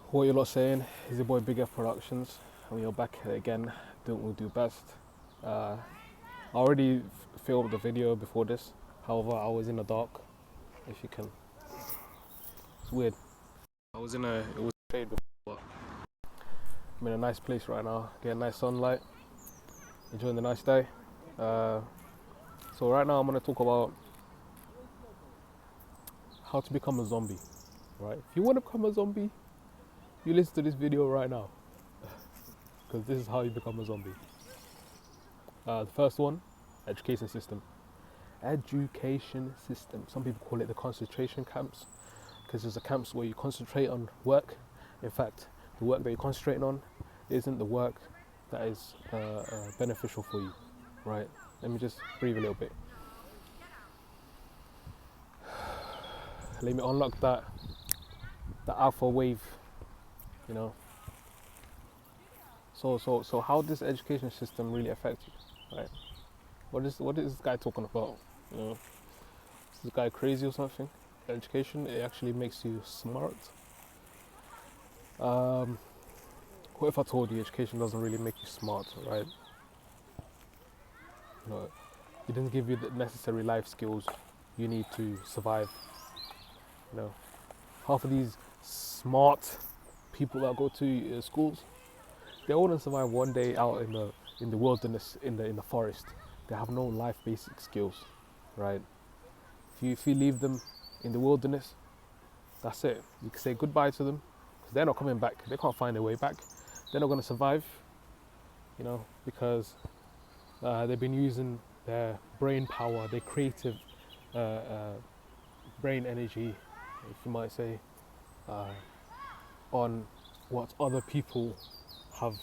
What you're not saying is your boy Big F Productions, and you're back again, doing what we do best. I already filmed the video before this, however, I was in the dark, if you can. It's weird. It was shade before, but I'm in a nice place right now, getting nice sunlight, enjoying the nice day. So, right now, I'm going to talk about how to become a zombie, right? If you want to become a zombie, you listen to this video right now, because this is how you become a zombie. The first one, education system. Education system. Some people call it the concentration camps, because there's the camps where you concentrate on work. In fact, the work that you're concentrating on isn't the work that is beneficial for you, right? Let me just breathe a little bit. Let me unlock the alpha wave, you know. So how does the education system really affect you, right? What is this guy talking about? You know, is this guy crazy or something? Education, it actually makes you smart. What if I told you education doesn't really make you smart, right? You know, it doesn't give you the necessary life skills you need to survive. You know, half of these smart people that go to schools, they wouldn't survive one day out in the wilderness, in the forest. They have no life basic skills, right? If you leave them in the wilderness, that's it. You can say goodbye to them, because they're not coming back. They can't find their way back. They're not going to survive, you know, because they've been using their brain power, their creative brain energy, if you might say, on what other people have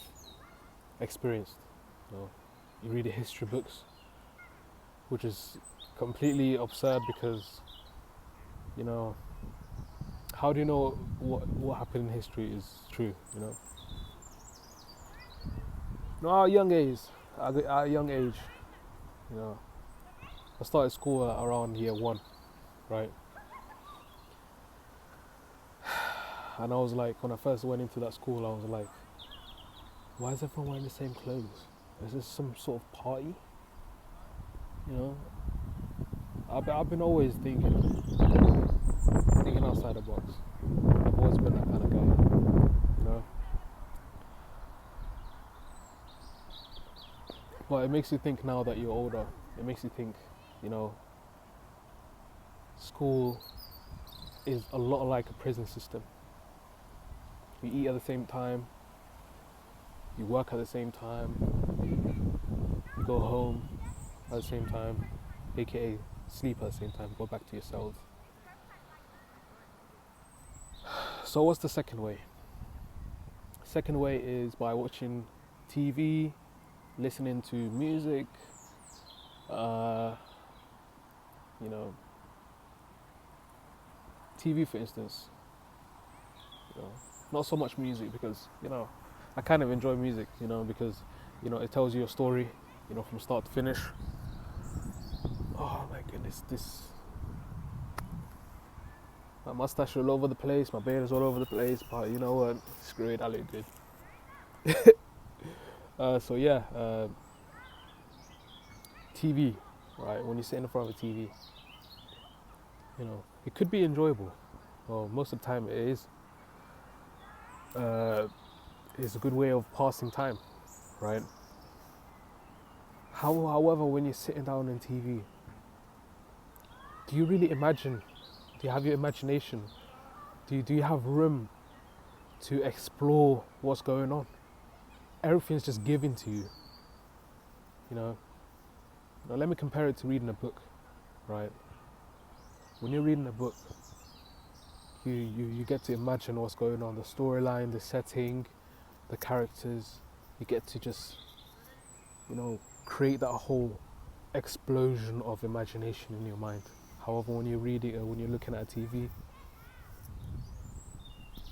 experienced. You know, you read the history books, which is completely absurd, because, you know, how do you know what happened in history is true, you know? No, at a young age, you know, I started school around year 1, right? And I was like, when I first went into that school, I was like, why is everyone wearing the same clothes? Is this some sort of party? You know, I've been always thinking outside the box. I've always been that kind of guy, you know. But it makes you think now that you're older. It makes you think, you know, school is a lot like a prison system. You eat at the same time, you work at the same time, you go home at the same time, aka sleep at the same time, go back to your cells. So what's the second way? Second way is by watching TV, listening to music, you know, TV for instance, you know, not so much music, because, you know, I kind of enjoy music, you know, because, you know, it tells you a story, you know, from start to finish. Oh my goodness, my mustache all over the place, my beard is all over the place, but you know what, screw it, I look good. So yeah, TV, right? When you sit in front of a TV, you know, it could be enjoyable. Well, most of the time it is. It's a good way of passing time, right? However, when you're sitting down on TV, do you really imagine? Do you have your imagination? Do you have room to explore what's going on? Everything's just given to you, you know. Now let me compare it to reading a book, right? When you're reading a book, you get to imagine what's going on, the storyline, the setting, the characters. You get to just, you know, create that whole explosion of imagination in your mind. However, when you're reading or when you're looking at TV,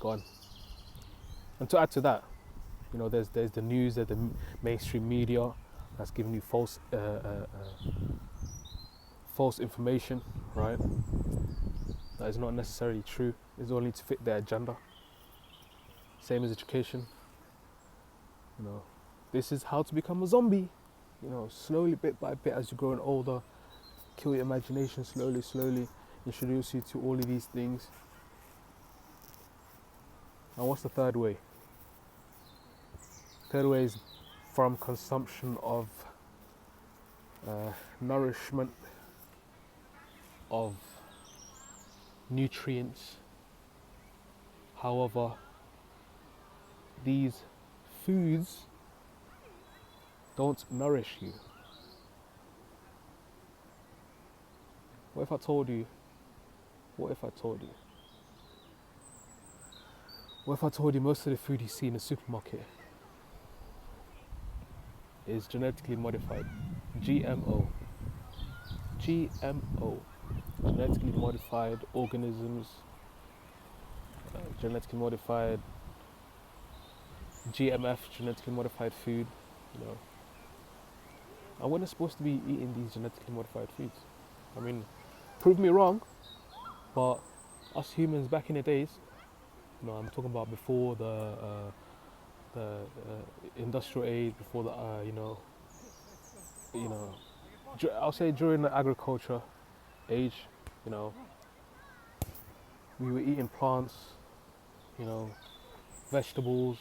gone. And to add to that, you know, there's the news, there's the mainstream media that's giving you false information, right? That is not necessarily true. It's only to fit their agenda. Same as education. You know, this is how to become a zombie. You know, slowly, bit by bit, as you're growing older, kill your imagination slowly, slowly, introduce you to all of these things. And what's the third way? Third way is from consumption of nourishment, of nutrients. However, these foods don't nourish you. What if I told you? What if I told you? What if I told you most of the food you see in the supermarket is genetically modified? GMO. GMO. Genetically modified organisms, genetically modified GMF, genetically modified food, you know. And we're not supposed to be eating these genetically modified foods. I mean, prove me wrong, but us humans back in the days, you know, I'm talking about before the industrial age, before the I'll say during the agriculture age, you know, we were eating plants, you know, vegetables,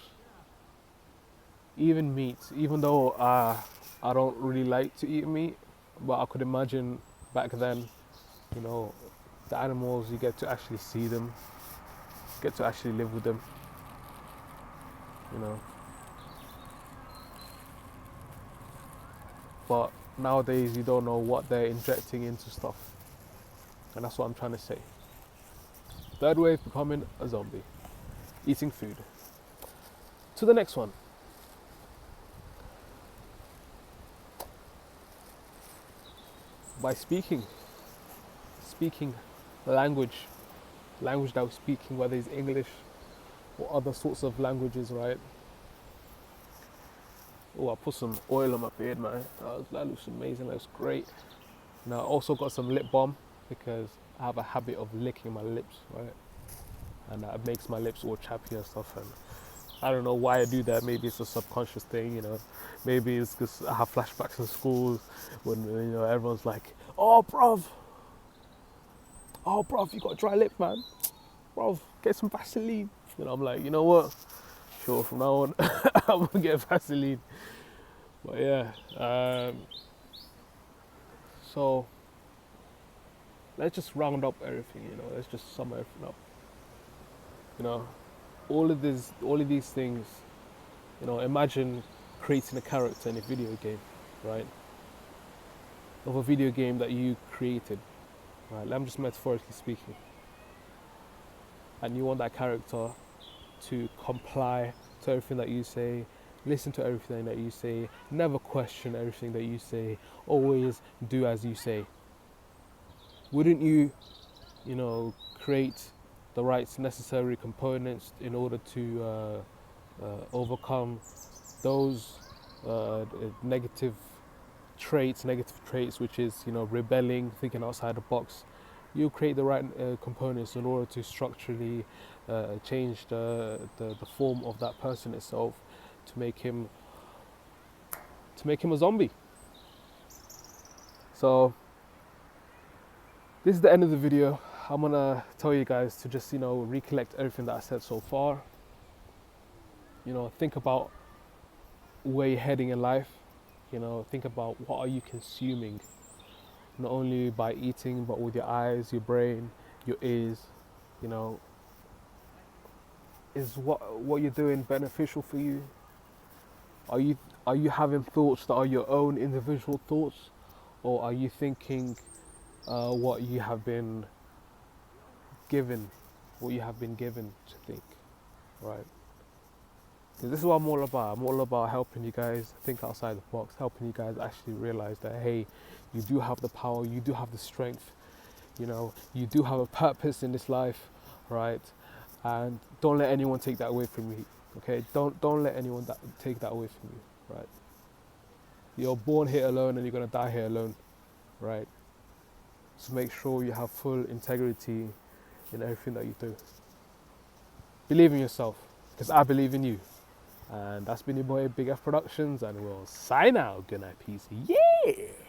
even meats. Even though I don't really like to eat meat, but I could imagine back then, you know, the animals, you get to actually see them, get to actually live with them, you know. But nowadays you don't know what they're injecting into stuff, and that's what I'm trying to say. Third way of becoming a zombie: eating food. To the next one. By speaking language that we're speaking, whether it's English or other sorts of languages, right? Oh, I put some oil on my beard, man. That looks amazing, that looks great. Now I also got some lip balm because I have a habit of licking my lips, right? And that makes my lips all chappy and stuff, and I don't know why I do that. Maybe it's a subconscious thing, you know. Maybe it's because I have flashbacks in school when, you know, everyone's like, oh bruv, you got dry lip, man. Bruv, get some Vaseline. You know, I'm like, you know what? Sure, from now on, I'm gonna get Vaseline. But yeah, so let's just round up everything, you know. Let's just sum everything up. You know, all of these things, you know, imagine creating a character in a video game, right? Of a video game that you created, right? I'm just metaphorically speaking. And you want that character to comply to everything that you say, listen to everything that you say, never question everything that you say, always do as you say. Wouldn't you, you know, create the right necessary components in order to overcome those negative traits, which is, you know, rebelling, thinking outside the box? You create the right components in order to structurally change the form of that person itself to make him a zombie. So this is the end of the video. I'm gonna tell you guys to just, you know, recollect everything that I said so far. You know, think about where you're heading in life. You know, think about what are you consuming, not only by eating, but with your eyes, your brain, your ears. You know, is what you're doing beneficial for you? Are you having thoughts that are your own individual thoughts, or are you thinking what you have been given to think, right? Because this is what I'm all about. I'm all about helping you guys think outside the box, helping you guys actually realize that, hey, you do have the power, you do have the strength, you know, you do have a purpose in this life, right? And don't let anyone take that away from you, okay? Don't let anyone take that away from you, right? You're born here alone and you're gonna die here alone, right? So make sure you have full integrity in everything that you do. Believe in yourself. because I believe in you. And that's been your boy Big F Productions, and we'll sign out. Good night, peace. Yeah.